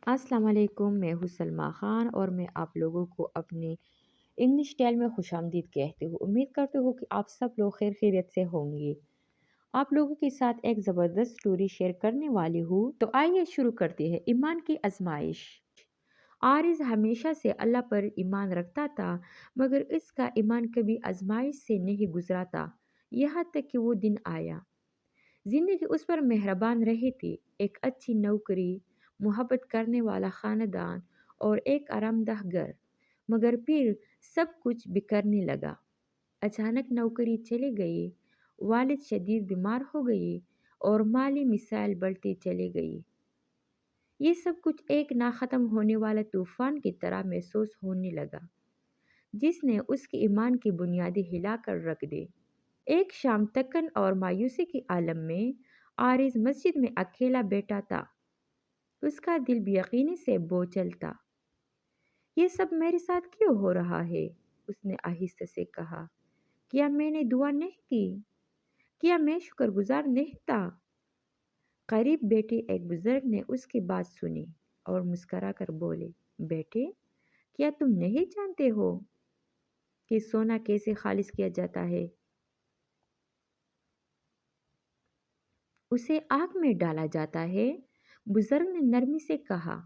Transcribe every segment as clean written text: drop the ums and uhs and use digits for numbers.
السلام علیکم، میں ہوں سلمیٰ خان اور میں آپ لوگوں کو اپنی انگلش ٹیل میں خوش آمدید کہتی ہوں۔ امید کرتی ہوں کہ آپ سب لوگ خیر خیریت سے ہوں گے۔ آپ لوگوں کے ساتھ ایک زبردست سٹوری شیئر کرنے والی ہوں، تو آئیے شروع کرتے ہیں۔ ایمان کی آزمائش۔ عارض ہمیشہ سے اللہ پر ایمان رکھتا تھا، مگر اس کا ایمان کبھی آزمائش سے نہیں گزرا تھا، یہاں تک کہ وہ دن آیا۔ زندگی اس پر مہربان رہی تھی، ایک اچھی نوکری، محبت کرنے والا خاندان اور ایک آرام دہ گھر، مگر پھر سب کچھ بکھرنے لگا۔ اچانک نوکری چلی گئی، والد شدید بیمار ہو گئی اور مالی مسائل بڑھتی چلی گئی۔ یہ سب کچھ ایک نہ ختم ہونے والے طوفان کی طرح محسوس ہونے لگا، جس نے اس کی ایمان کی بنیادیں ہلا کر رکھ دی۔ ایک شام تکن اور مایوسی کے عالم میں عارض مسجد میں اکیلا بیٹھا تھا۔ اس کا دل بے یقینی سے بوجھل تھا۔ یہ سب میرے ساتھ کیوں ہو رہا ہے؟ اس نے آہستہ سے کہا۔ کیا میں نے دعا نہیں کی؟ کیا میں شکر گزار نہیں تھا؟ قریب بیٹھے ایک بزرگ نے اس کی بات سنی اور مسکرا کر بولے، بیٹے، کیا تم نہیں جانتے ہو کہ سونا کیسے خالص کیا جاتا ہے؟ اسے آگ میں ڈالا جاتا ہے، بزرگ نے نرمی سے کہا،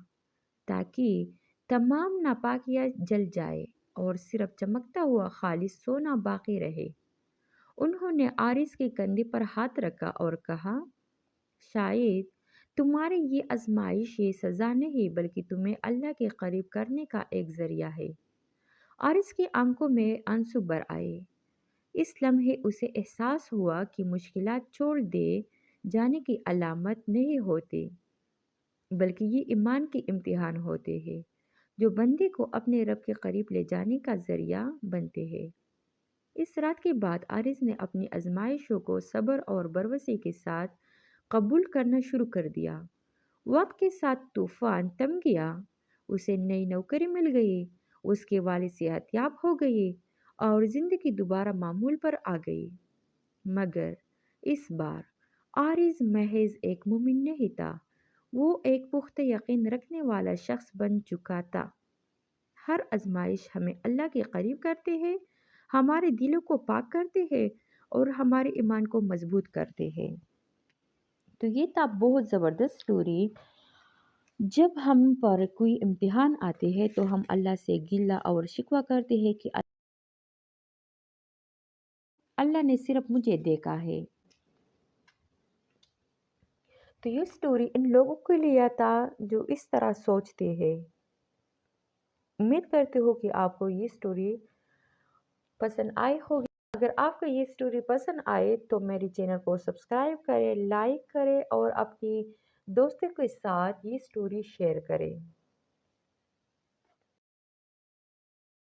تاکہ تمام ناپاکیاں جل جائے اور صرف چمکتا ہوا خالص سونا باقی رہے۔ انہوں نے عارض کے کندھے پر ہاتھ رکھا اور کہا، شاید تمہاری یہ آزمائش یہ سزا نہیں بلکہ تمہیں اللہ کے قریب کرنے کا ایک ذریعہ ہے۔ عارض کی آنکھوں میں آنسو بھر آئے۔ اس لمحے اسے احساس ہوا کہ مشکلات چھوڑ دے جانے کی علامت نہیں ہوتی، بلکہ یہ ایمان کے امتحان ہوتے ہیں جو بندے کو اپنے رب کے قریب لے جانے کا ذریعہ بنتے ہیں۔ اس رات کے بعد عارض نے اپنی آزمائشوں کو صبر اور بھروسے کے ساتھ قبول کرنا شروع کر دیا۔ وقت کے ساتھ طوفان تھم گیا، اسے نئی نوکری مل گئی، اس کے والد صحت یاب ہو گئے اور زندگی دوبارہ معمول پر آ گئی۔ مگر اس بار عارض محض ایک مومن نہیں تھا، وہ ایک پختہ یقین رکھنے والا شخص بن چکا تھا۔ ہر آزمائش ہمیں اللہ کے قریب کرتے ہیں، ہمارے دلوں کو پاک کرتے ہیں اور ہمارے ایمان کو مضبوط کرتے ہیں۔ تو یہ تھا بہت زبردست سٹوری۔ جب ہم پر کوئی امتحان آتے ہیں تو ہم اللہ سے گلہ اور شکوہ کرتے ہیں کہ اللہ نے صرف مجھے دیکھا ہے۔ تو یہ سٹوری ان لوگوں کے لیے تھا جو اس طرح سوچتے ہیں۔ امید کرتے ہو کہ آپ کو یہ سٹوری پسند آئی ہوگی۔ اگر آپ کو یہ سٹوری پسند آئے تو میری چینل کو سبسکرائب کریں، لائک کریں اور اپنی دوستوں کے ساتھ یہ سٹوری شیئر کریں۔